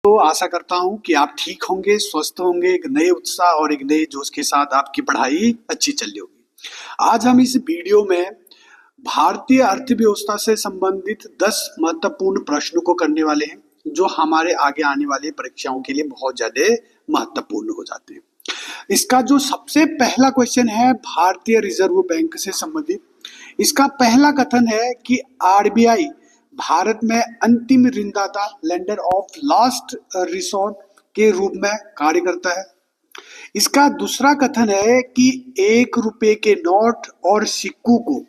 तो आशा करता हूँ कि आप ठीक होंगे, स्वस्थ होंगे, एक नए उत्साह और एक नए जोश के साथ आपकी पढ़ाई अच्छी चल रही होगी। आज हम इस वीडियो में भारतीय अर्थव्यवस्था से संबंधित 10 महत्वपूर्ण प्रश्नों को करने वाले हैं, जो हमारे आगे आने वाली परीक्षाओं के लिए बहुत ज्यादा महत्वपूर्ण हो जाते हैं। इसका जो सबसे पहला क्वेश्चन है भारतीय रिजर्व बैंक से संबंधित। इसका पहला कथन है कि आरबीआई भारत में अंतिम ऋणदाता, लेंडर ऑफ लास्ट रिसोर्ट के रूप में कार्य करता है। इसका दूसरा कथन है कि 1 रुपए के नोट और सिक्कों को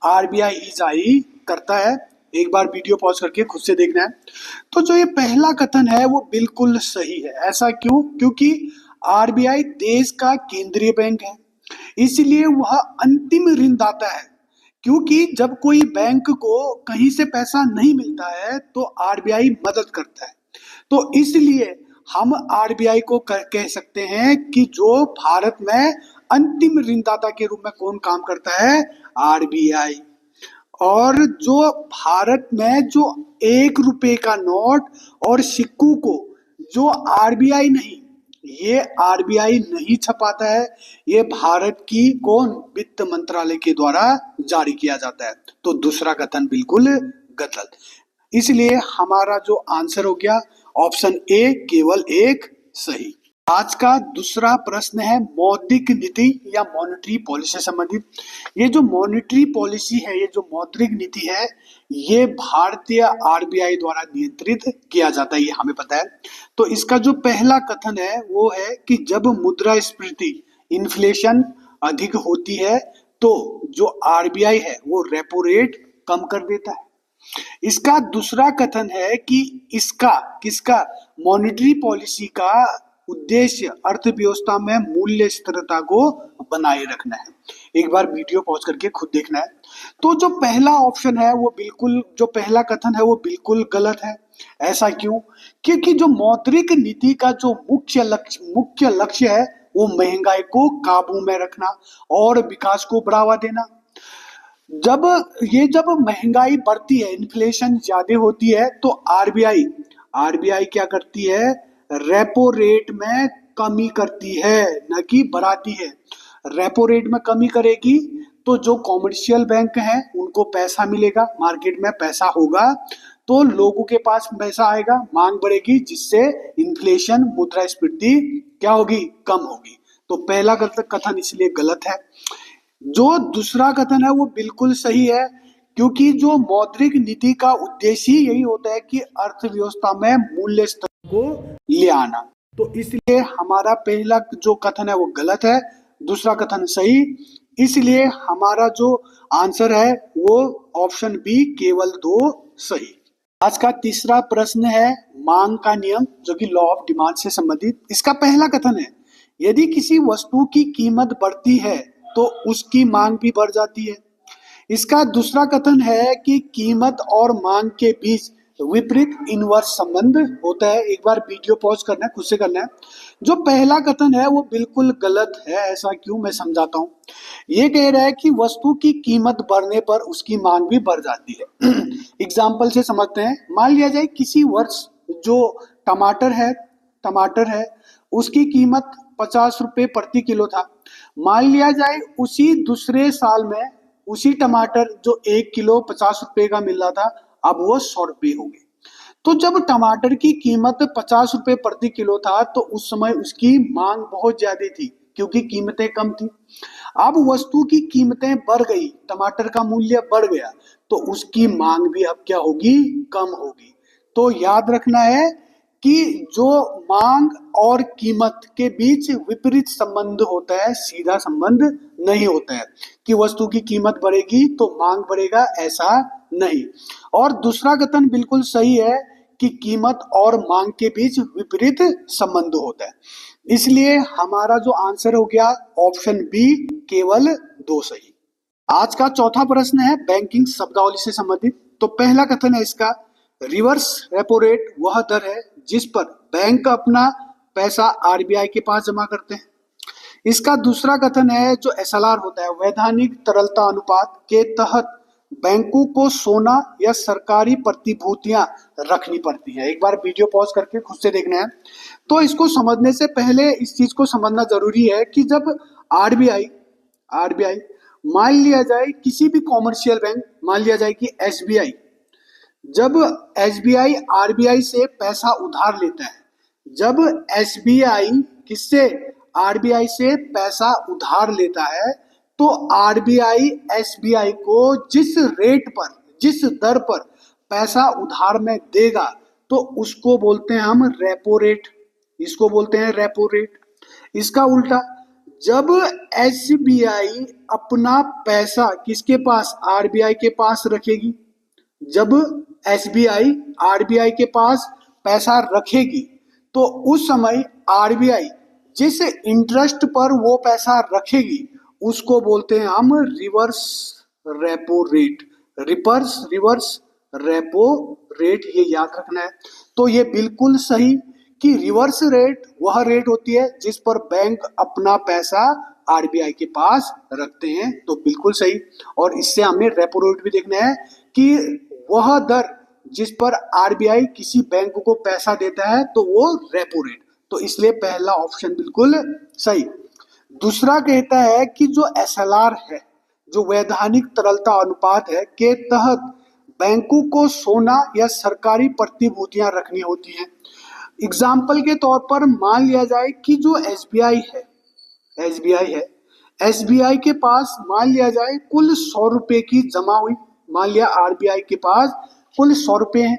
आरबीआई जारी करता है। एक बार वीडियो पॉज करके खुद से देखना है। तो जो ये पहला कथन है वो बिल्कुल सही है। ऐसा क्यों? क्योंकि आरबीआई देश का केंद्रीय बैंक है, इसलिए वह अंतिम ऋणदाता है। क्योंकि जब कोई बैंक को कहीं से पैसा नहीं मिलता है तो आरबीआई मदद करता है। तो इसलिए हम आरबीआई को कह सकते हैं कि जो भारत में अंतिम ऋणदाता के रूप में कौन काम करता है? आरबीआई। और जो भारत में जो 1 रुपए का नोट और सिक्कों को जो आरबीआई नहीं, ये आरबीआई नहीं छपाता है, ये भारत की कौन? वित्त मंत्रालय के द्वारा जारी किया जाता है। तो दूसरा कथन बिल्कुल गलत। इसलिए हमारा जो आंसर हो गया ऑप्शन ए, केवल एक सही। आज का दूसरा प्रश्न है मौद्रिक नीति या मॉनेटरी पॉलिसी से संबंधित। ये जो मॉनेटरी पॉलिसी है, ये जो मौद्रिक नीति है, ये भारतीय आरबीआई द्वारा नियंत्रित किया जाता है, ये हमें पता है। तो इसका जो पहला कथन है वो है कि जब मुद्रास्फीति, इन्फ्लेशन अधिक होती है तो जो आरबीआई है वो रेपो रेट कम कर देता है। इसका दूसरा कथन है कि किसका मॉनेटरी पॉलिसी का उद्देश्य अर्थव्यवस्था में मूल्य स्थिरता को बनाए रखना है। एक बार वीडियो पॉज करके खुद देखना है। तो जो पहला ऑप्शन है वो बिल्कुल, जो पहला कथन है वो बिल्कुल गलत है। ऐसा क्यों? क्योंकि जो मौद्रिक नीति का जो मुख्य लक्ष्य है वो महंगाई को काबू में रखना और विकास को बढ़ावा देना। जब महंगाई बढ़ती है, इन्फ्लेशन ज्यादा होती है, तो आरबीआई क्या करती है? रेपो रेट में कमी करती है, न कि बढ़ाती है। रेपो रेट में कमी करेगी तो जो कॉमर्शियल बैंक हैं उनको पैसा मिलेगा, मार्केट में पैसा होगा तो लोगों के पास पैसा आएगा, मांग बढ़ेगी, जिससे इन्फ्लेशन, मुद्रास्फीति क्या होगी? कम होगी। तो पहला कथन इसलिए गलत है। जो दूसरा कथन है वो बिल्कुल सही है, क्योंकि जो मौद्रिक नीति का उद्देश्य ही यही होता है कि अर्थव्यवस्था में मूल्य स्तर को ले आना। तो इसलिए हमारा पहला जो कथन है वो गलत है, दूसरा कथन सही। इसलिए हमारा जो आंसर है वो ऑप्शन बी, केवल 2 सही। आज का तीसरा प्रश्न है मांग का नियम, जो कि लॉ ऑफ डिमांड से संबंधित। इसका पहला कथन है यदि किसी वस्तु की कीमत बढ़ती है तो उसकी मांग भी बढ़ जाती है। इसका दूसरा कथन है कि कीमत और मांग के बीच विपरीत इनवर्स संबंध होता है। एक बार वीडियो पॉज करना है, खुद से करना है। जो पहला कथन है वो बिल्कुल गलत है। ऐसा क्यों? मैं समझाता हूँ। ये कह रहा है कि वस्तु की कीमत बढ़ने पर उसकी मांग भी बढ़ जाती है। एग्जाम्पल से समझते हैं। मान लिया जाए किसी वर्ष जो टमाटर है उसकी कीमत 50 रुपए प्रति किलो था। मान लिया जाए उसी दूसरे साल में उसी टमाटर जो 1 किलो 50 रुपए का मिल रहा था, अब वो 100 रुपए हो गए। तो जब टमाटर की कीमत 50 रुपए प्रति किलो था तो उस समय उसकी मांग बहुत ज्यादा थी, क्योंकि कीमतें कम थी। अब वस्तु की कीमतें बढ़ गई, टमाटर का मूल्य बढ़ गया, तो उसकी मांग भी अब क्या होगी? कम होगी। तो याद रखना है कि जो मांग और कीमत के बीच विपरीत संबंध होता है, सीधा संबंध नहीं होता है कि वस्तु की कीमत बढ़ेगी तो मांग बढ़ेगा, ऐसा नहीं। और दूसरा कथन बिल्कुल सही है कि कीमत और मांग के बीच विपरीत संबंध होता है। इसलिए हमारा जो आंसर हो गया ऑप्शन बी, केवल 2 सही। आज का चौथा प्रश्न है बैंकिंग शब्दावली से संबंधित। तो पहला कथन है इसका, रिवर्स रेपो रेट वह दर है जिस पर बैंक अपना पैसा आरबीआई के पास जमा करते हैं। इसका दूसरा कथन है जो एसएलआर होता है, वैधानिक तरलता अनुपात के तहत बैंकों को सोना या सरकारी प्रतिभूतियां रखनी पड़ती हैं। एक बार वीडियो पॉज करके खुद से देखना है। तो इसको समझने से पहले इस चीज को समझना जरूरी है कि जब आरबीआई आरबीआई मान लिया जाए किसी भी कॉमर्शियल बैंक, मान लिया जाए कि एसबीआई, जब एसबीआई आरबीआई से पैसा उधार लेता है, जब एसबीआई किससे, आरबीआई से पैसा उधार लेता है, तो आरबीआई एसबीआई को जिस रेट पर, जिस दर पर पैसा उधार में देगा, तो उसको बोलते हैं हम रेपो रेट, इसको बोलते हैं रेपो रेट। इसका उल्टा, जब एसबीआई अपना पैसा किसके पास, आरबीआई के पास रखेगी, जब एसबीआई आरबीआई के पास पैसा रखेगी, तो उस समय आरबीआई जिस इंटरेस्ट पर वो पैसा रखेगी उसको बोलते हैं हम reverse repo rate, reverse repo rate, ये याद रखना है। तो ये बिल्कुल सही कि रिवर्स रेट वह रेट होती है जिस पर बैंक अपना पैसा आरबीआई के पास रखते हैं, तो बिल्कुल सही। और इससे हमें रेपो रेट भी देखना है कि वह दर जिस पर आरबीआई किसी बैंक को पैसा देता है, तो वो रेपो रेट, तो इसलिए पहला ऑप्शन बिल्कुल सही। दूसरा कहता है कि जो एसएलआर है, जो वैधानिक तरलता अनुपात है, के तहत बैंकों को सोना या सरकारी प्रतिभूतियां रखनी होती हैं। एग्जाम्पल के तौर पर मान लिया जाए कि जो एसबीआई है, एसबीआई के पास मान लिया जाए कुल 100 रुपए की जमा हुई, मान लिया आरबीआई के पास कुल 100 रुपए हैं।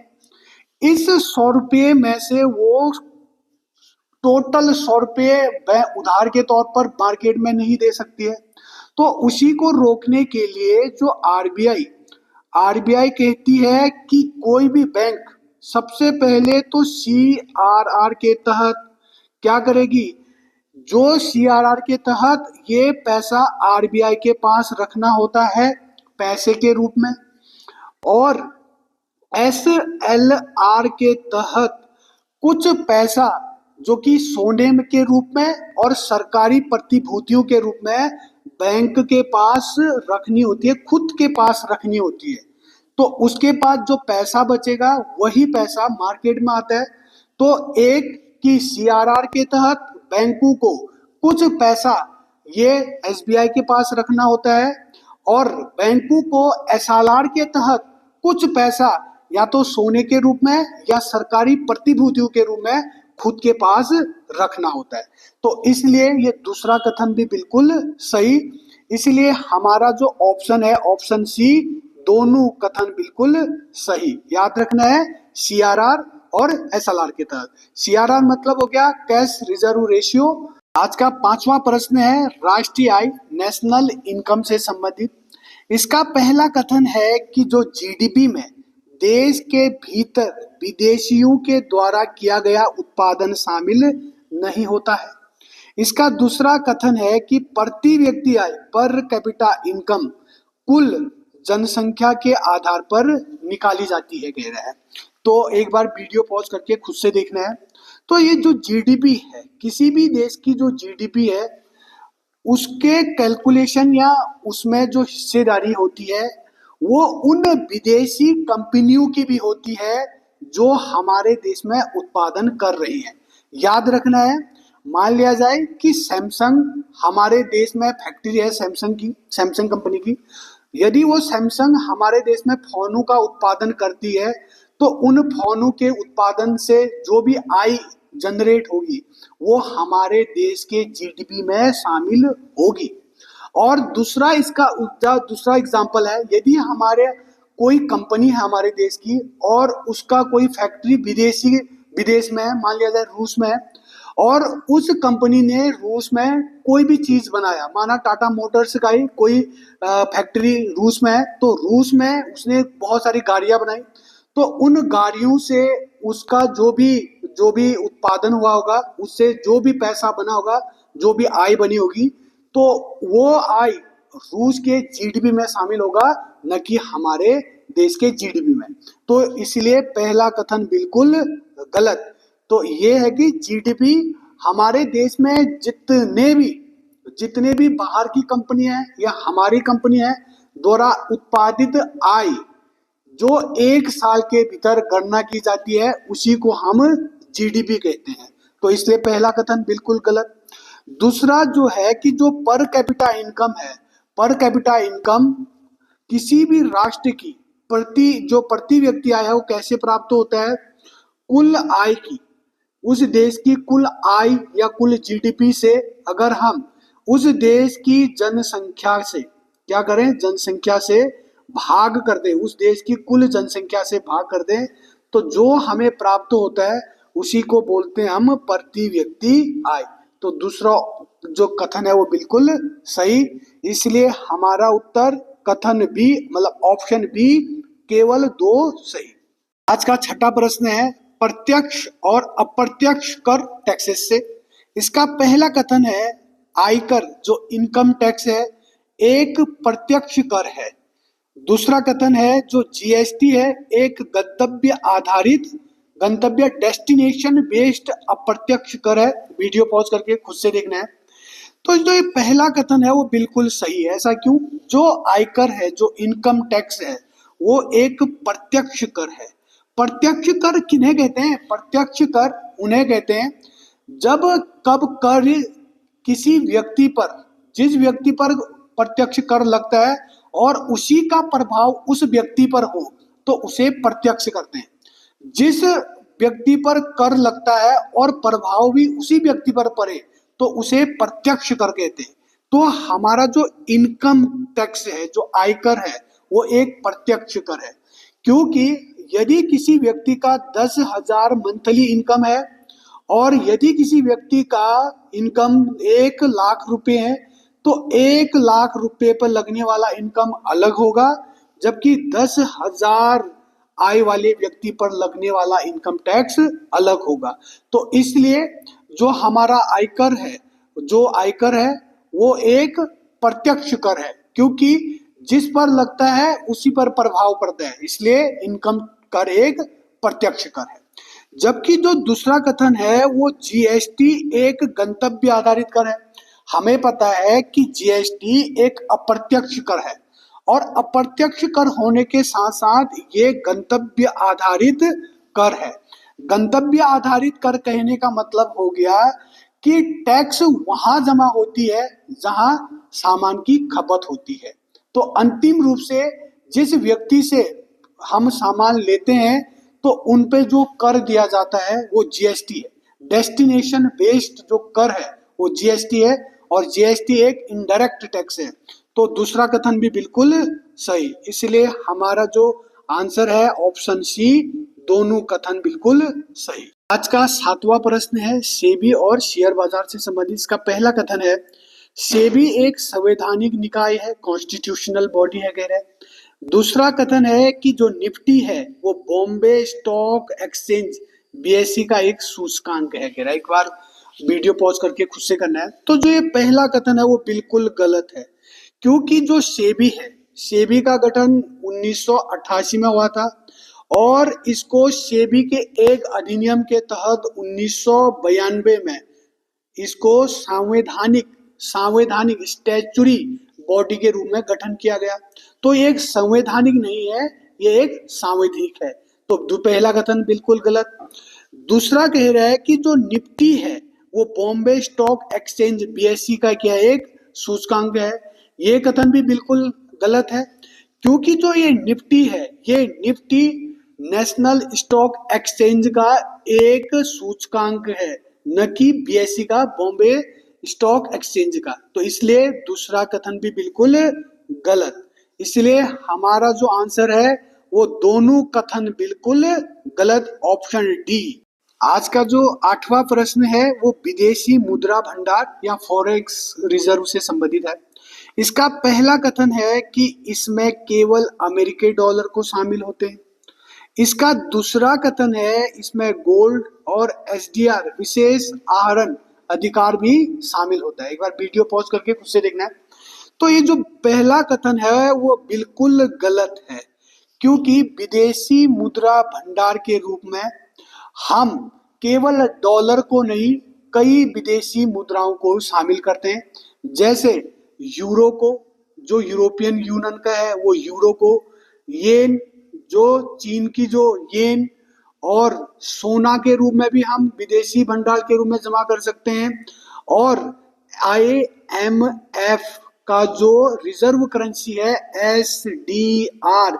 इस 100 रुपये में से वो टोटल 100 रुपये उधार के तौर पर मार्केट में नहीं दे सकती है, तो उसी को रोकने के लिए जो आरबीआई कहती है कि कोई भी बैंक सबसे पहले तो सीआरआर के तहत क्या करेगी, जो सीआरआर के तहत ये पैसा आरबीआई के पास रखना होता है पैसे के रूप में, और एसएलआर के तहत कुछ पैसा जो कि सोने के रूप में और सरकारी प्रतिभूतियों के रूप में बैंक के पास रखनी होती है, खुद के पास रखनी होती है। तो उसके पास जो पैसा बचेगा वही पैसा मार्केट में आता है। तो एक की सीआरआर के तहत बैंकों को कुछ पैसा ये एसबीआई के पास रखना होता है, और बैंकों को एसएलआर के तहत कुछ पैसा या तो सोने के रूप में या सरकारी प्रतिभूतियों के रूप में खुद के पास रखना होता है। तो इसलिए ये दूसरा कथन भी बिल्कुल सही। इसलिए हमारा जो ऑप्शन है, ऑप्शन सी, दोनों कथन बिल्कुल सही। याद रखना है सीआरआर और एसएलआर के तहत। सीआरआर मतलब हो गया कैश रिजर्व रेशियो। आज का 5वां प्रश्न है राष्ट्रीय आय, नेशनल इनकम से संबंधित। इसका पहला कथन है कि जो जीडीपी में देश के भीतर विदेशियों के द्वारा किया गया उत्पादन शामिल नहीं होता है। इसका दूसरा कथन है कि प्रति व्यक्ति आय, पर कैपिटा इनकम, कुल जनसंख्या के आधार पर निकाली जाती है, कह रहा है। तो एक बार वीडियो पॉज करके खुद से देखना है। तो ये जो जीडीपी है, किसी भी देश की जो जीडीपी है, उसके कैलकुलेशन या उसमें जो हिस्सेदारी होती है वो उन विदेशी कंपनियों की भी होती है जो हमारे देश में उत्पादन कर रही है। याद रखना है, मान लिया जाए कि सैमसंग हमारे देश में फैक्ट्री है सैमसंग कंपनी की। यदि वो सैमसंग हमारे देश में फोनों का उत्पादन करती है, तो उन फोनों के उत्पादन से जो भी आय जनरेट होगी वो हमारे देश के जीडीपी में शामिल होगी। और दूसरा एग्जाम्पल है, यदि हमारे कोई कंपनी है हमारे देश की और उसका कोई फैक्ट्री विदेश में है, मान लिया जाए रूस में है, और उस कंपनी ने रूस में कोई भी चीज बनाया, माना टाटा मोटर्स का ही कोई फैक्ट्री रूस में है, तो रूस में उसने बहुत सारी गाड़ियां बनाई, तो उन गाड़ियों से उसका जो भी उत्पादन हुआ होगा, उससे जो भी पैसा बना होगा, जो भी आय बनी होगी, तो वो आय रूस के जीडीपी में शामिल होगा, न कि हमारे देश के जीडीपी में। तो इसलिए पहला कथन बिल्कुल गलत। तो ये है कि जीडीपी हमारे देश में जितने भी बाहर की कंपनी है या हमारी कंपनी है, द्वारा उत्पादित आय जो एक साल के भीतर गणना की जाती है उसी को हम जीडीपी कहते हैं। तो इसलिए पहला कथन बिल्कुल गलत। दूसरा जो है कि जो पर कैपिटा इनकम है, पर कैपिटा इनकम किसी भी राष्ट्र की प्रति व्यक्ति आय है वो कैसे प्राप्त होता है? कुल आय की, उस देश की कुल आय या कुल जीडीपी से अगर हम उस देश की जनसंख्या से क्या करें, जनसंख्या से भाग कर दें, उस देश की कुल जनसंख्या से भाग कर दें, तो जो हमें प्राप्त होता है उसी को बोलते हैं हम प्रति व्यक्ति आय। तो दूसरा जो कथन है वो बिल्कुल सही, इसलिए हमारा उत्तर कथन बी मतलब ऑप्शन बी केवल 2 सही। आज का छठा प्रश्न है प्रत्यक्ष और अप्रत्यक्ष कर टैक्सेस से। इसका पहला कथन है आयकर जो इनकम टैक्स है एक प्रत्यक्ष कर है। दूसरा कथन है जो जीएसटी है एक गंतव्य डेस्टिनेशन बेस्ड अप्रत्यक्ष कर है। वीडियो पॉज करके खुद से देखना है। तो जो ये पहला कथन है वो बिल्कुल सही है। ऐसा क्यों? जो आयकर है, जो इनकम टैक्स है, वो एक प्रत्यक्ष कर है। प्रत्यक्ष कर किन्हें कहते हैं? प्रत्यक्ष कर उन्हें कहते हैं जब कब कर किसी व्यक्ति पर, जिस व्यक्ति पर प्रत्यक्ष कर लगता है और उसी का प्रभाव उस व्यक्ति पर हो तो उसे प्रत्यक्ष करते हैं। जिस व्यक्ति पर कर लगता है और प्रभाव भी उसी व्यक्ति पर पड़े तो उसे प्रत्यक्ष कर कहते हैं। तो हमारा जो इनकम टैक्स है, जो आयकर है, वो एक प्रत्यक्ष कर है। क्योंकि यदि किसी व्यक्ति का 10,000 मंथली इनकम है और यदि किसी व्यक्ति का इनकम 1 लाख रुपए है तो 1 लाख रुपए पर लगने वाला इनकम अलग होगा, जबकि 10,000 आय वाले व्यक्ति पर लगने वाला इनकम टैक्स अलग होगा। तो इसलिए जो हमारा आयकर है, जो आयकर है वो एक प्रत्यक्ष कर है, क्योंकि जिस पर लगता है उसी पर प्रभाव पड़ता है, इसलिए इनकम कर एक प्रत्यक्ष कर है। जबकि जो दूसरा कथन है वो जीएसटी एक गंतव्य आधारित कर है। हमें पता है कि जीएसटी एक अप्रत्यक्ष कर है और अप्रत्यक्ष कर होने के साथ साथ ये गंतव्य आधारित कर है। गंतव्य आधारित कर कहने का मतलब हो गया कि टैक्स वहां जमा होती है जहां सामान की खपत होती है। तो अंतिम रूप से जिस व्यक्ति से हम सामान लेते हैं तो उन पे जो कर दिया जाता है वो जीएसटी है। डेस्टिनेशन बेस्ड जो कर है वो जीएसटी है और जीएसटी एक इनडायरेक्ट टैक्स है। तो दूसरा कथन भी बिल्कुल सही, इसलिए हमारा जो आंसर है ऑप्शन सी, दोनों कथन बिल्कुल सही। आज का 7वां प्रश्न है सेबी और शेयर बाजार से संबंधित। इसका पहला कथन है सेबी एक संवैधानिक निकाय है, कॉन्स्टिट्यूशनल बॉडी है कह रहे हैं। दूसरा कथन है कि जो निफ्टी है वो बॉम्बे स्टॉक एक्सचेंज बीएसई का एक सूचकांक है कह रहा है। एक बार वीडियो पॉज करके खुद से करना है। तो जो ये पहला कथन है वो बिल्कुल गलत है, क्योंकि जो सेबी है, सेबी का गठन 1988 में हुआ था और इसको सेबी के एक अधिनियम के तहत 1992 में इसको संवैधानिक स्टैच्यूरी बॉडी के रूप में गठन किया गया। तो ये एक संवैधानिक नहीं है, ये एक सांवैधिक है। तो पहला कथन बिल्कुल गलत। दूसरा कह रहा है कि जो निफ्टी है वो बॉम्बे स्टॉक एक्सचेंज बीएसई का क्या एक सूचकांक है, ये कथन भी बिल्कुल गलत है, क्योंकि जो ये निफ्टी है ये निफ्टी नेशनल स्टॉक एक्सचेंज का एक सूचकांक है, न कि बीएसई का बॉम्बे स्टॉक एक्सचेंज का। तो इसलिए दूसरा कथन भी बिल्कुल गलत। इसलिए हमारा जो आंसर है वो दोनों कथन बिल्कुल गलत, ऑप्शन डी। आज का जो 8वां प्रश्न है वो विदेशी मुद्रा भंडार या फॉरेक्स रिजर्व से संबंधित है। इसका पहला कथन है कि इसमें केवल अमेरिकी डॉलर को शामिल होते हैं। इसका दूसरा कथन है इसमें गोल्ड और एसडीआर विशेष आहरण अधिकार भी शामिल होता है। एक बार वीडियो पॉज करके खुद से देखना है। तो ये जो पहला कथन है वो बिल्कुल गलत है, क्योंकि विदेशी मुद्रा भंडार के रूप में हम केवल डॉलर को नहीं कई विदेशी मुद्राओं को शामिल करते हैं, जैसे यूरो को, जो यूरोपियन यूनियन का है वो यूरो को, येन जो चीन की जो येन, और सोना के रूप में भी हम विदेशी भंडार के रूप में जमा कर सकते हैं, और IMF का जो रिजर्व करेंसी है SDR,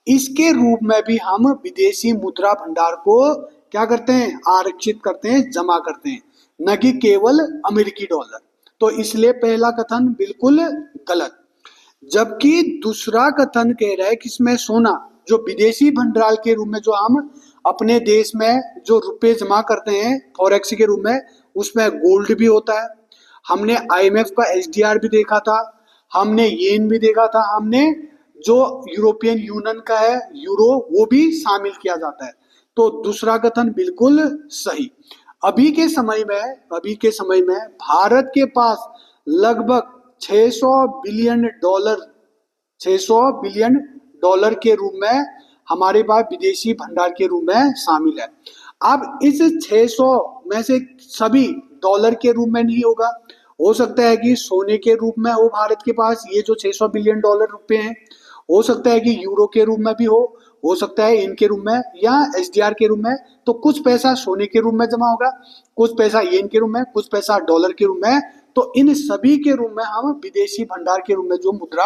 इसके रूप में भी हम विदेशी मुद्रा भंडार को क्या करते हैं, आरक्षित करते हैं, जमा करते हैं, न कि केवल अमेरिकी डॉलर। तो इसलिए पहला कथन बिल्कुल गलत। जबकि दूसरा कथन कह रहा है कि इसमें सोना जो विदेशी भंडार के रूप में जो हम अपने देश में जो रुपए जमा करते हैं फॉरेक्स के रूप में, उसमें गोल्ड भी होता है। हमने IMF का SDR भी देखा था, हमने येन भी देखा था, हमने जो यूरोपियन यूनियन का है यूरो वो भी शामिल किया जाता है। तो दूसरा कथन बिल्कुल सही। अभी के समय में भारत के पास लगभग 600 बिलियन डॉलर के रूप में हमारे पास विदेशी भंडार के रूप में शामिल है। अब इस 600 में से सभी डॉलर के रूप में नहीं होगा, हो सकता है कि सोने के रूप में हो भारत के पास ये जो 600 बिलियन डॉलर रुपए हैं, हो सकता है कि यूरो के रूप में भी हो सकता है इनके रूप में या SDR के रूप में। तो कुछ पैसा सोने के रूप में जमा होगा, कुछ पैसा येन के रूप में, कुछ पैसा डॉलर के रूप में। तो इन सभी के रूप में हम विदेशी भंडार के रूप में जो मुद्रा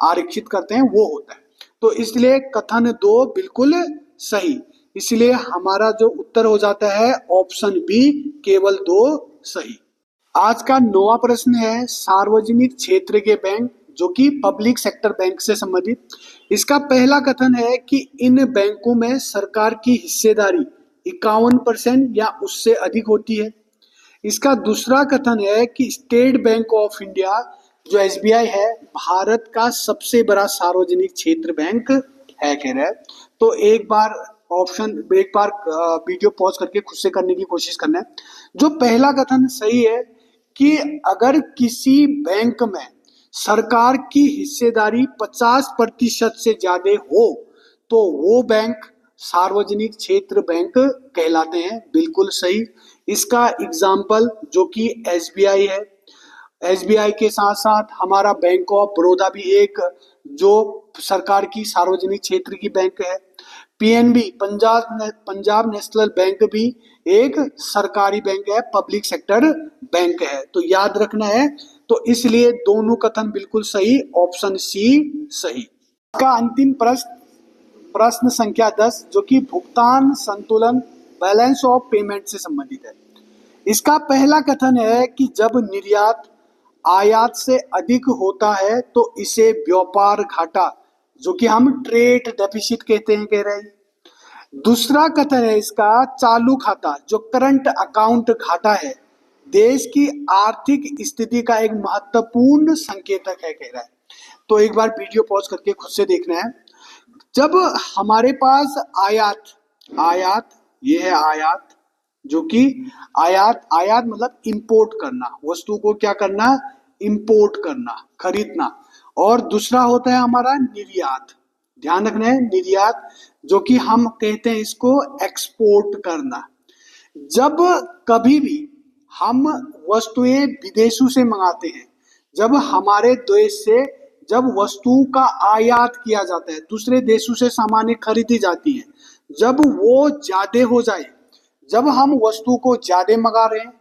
आरक्षित करते हैं वो होता है। तो इसलिए कथन 2 बिल्कुल सही। इसलिए हमारा जो उत्तर हो जाता है ऑप्शन बी, केवल 2 सही। आज का 9वां प्रश्न है सार्वजनिक क्षेत्र के बैंक, जो कि पब्लिक सेक्टर बैंक से संबंधित। इसका पहला कथन है कि इन बैंकों में सरकार की हिस्सेदारी 51% या उससे अधिक होती है। इसका दूसरा कथन है कि स्टेट बैंक ऑफ इंडिया जो SBI है भारत का सबसे बड़ा सार्वजनिक क्षेत्र बैंक है, कह रहा है। तो एक बार वीडियो पॉज करके खुद से करने की कोशिश करना है। जो पहला कथन सही है कि अगर किसी बैंक में सरकार की हिस्सेदारी 50% से ज्यादा हो तो वो बैंक सार्वजनिक क्षेत्र बैंक कहलाते हैं, बिल्कुल सही। इसका एग्जाम्पल जो कि SBI है, SBI के साथ साथ हमारा बैंक ऑफ बड़ौदा भी एक जो सरकार की सार्वजनिक क्षेत्र की बैंक है। PNB पंजाब नेशनल बैंक भी एक सरकारी बैंक है, पब्लिक सेक्टर बैंक है। तो याद रखना है। तो इसलिए दोनों कथन बिल्कुल सही, ऑप्शन सी सही। का अंतिम प्रश्न संख्या 10 जो कि भुगतान संतुलन बैलेंस ऑफ पेमेंट से संबंधित है। इसका पहला कथन है कि जब निर्यात आयात से अधिक होता है तो इसे व्यापार घाटा जो कि हम ट्रेड डेफिसिट कहते हैं, कह रहे हैं। दूसरा कथन है इसका चालू खाता जो करंट अकाउंट घाटा है, देश की आर्थिक स्थिति का एक महत्वपूर्ण संकेतक है, कह रहा है। तो एक बार वीडियो पॉज करके खुद से देखना है। जब हमारे पास आयात ये है आयात, जो कि आयात मतलब इंपोर्ट करना, वस्तु को क्या करना, इंपोर्ट करना, खरीदना। और दूसरा होता है हमारा निर्यात, ध्यान रखना है, निर्यात जो कि हम कहते हैं इसको एक्सपोर्ट करना। जब कभी भी हम वस्तुएं विदेशों से मंगाते हैं, जब हमारे देश से जब वस्तु का आयात किया जाता है, दूसरे देशों से सामान खरीदी जाती है, जब वो ज्यादा हो जाए, जब हम वस्तु को ज्यादा मंगा रहे हैं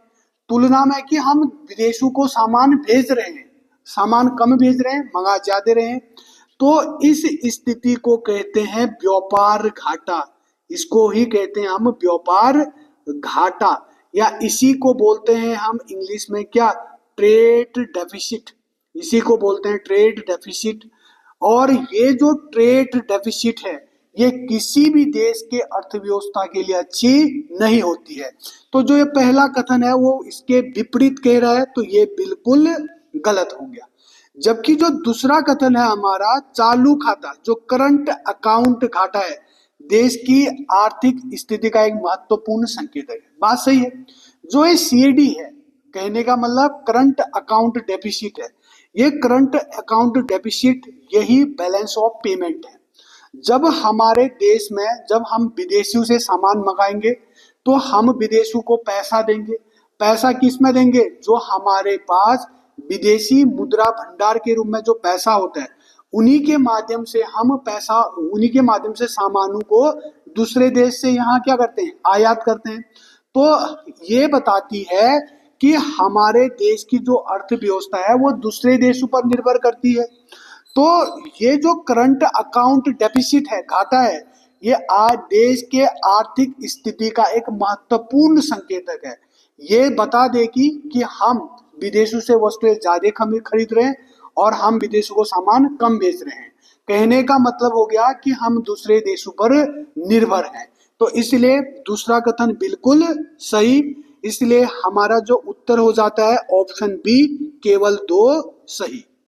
तुलना में कि हम विदेशों को सामान भेज रहे हैं, सामान कम भेज रहे हैं, मंगा ज्यादा रहे हैं, तो इस स्थिति को कहते हैं व्यापार घाटा। इसको ही कहते हैं हम व्यापार घाटा, या इसी को बोलते हैं हम इंग्लिश में क्या, ट्रेड डेफिसिट। इसी को बोलते हैं ट्रेड डेफिसिट। और ये जो ट्रेड डेफिसिट है ये किसी भी देश के अर्थव्यवस्था के लिए अच्छी नहीं होती है। तो जो ये पहला कथन है वो इसके विपरीत कह रहा है, तो ये बिल्कुल गलत हो गया। जबकि जो दूसरा कथन है हमारा चालू खाता जो करंट अकाउंट घाटा है, देश की आर्थिक स्थिति का एक महत्वपूर्ण संकेत है, बात सही है। जो ये CAD है, कहने का मतलब करंट अकाउंट डेफिसिट है, ये करंट अकाउंट डेफिसिट यही बैलेंस ऑफ पेमेंट है। जब हमारे देश में जब हम विदेशियों से सामान मंगाएंगे तो हम विदेशियों को पैसा देंगे, पैसा किस में देंगे, जो हमारे पास विदेशी मुद्रा भंडार के रूप में जो पैसा होता है, उन्हीं के माध्यम से उन्हीं के माध्यम से सामानों को दूसरे देश से यहाँ क्या करते हैं, आयात करते हैं। तो ये बताती है कि हमारे देश की जो अर्थव्यवस्था है वो दूसरे देशों पर निर्भर करती है। तो ये जो करंट अकाउंट डेफिसिट है, घाटा है, ये आज देश के आर्थिक स्थिति का एक महत्वपूर्ण संकेतक है। ये बता दे कि हम विदेशों से वस्तुएं ज्यादा खरीद रहे हैं और हम विदेशों को सामान कम बेच रहे हैं। कहने का मतलब हो गया कि हम दूसरे देशों पर निर्भर हैं। तो इसलिए दूसरा कथन बिल्कुल सही। इसलिए हमारा जो उत्तर हो जाता है ऑप्शन बी, केवल 2 सही।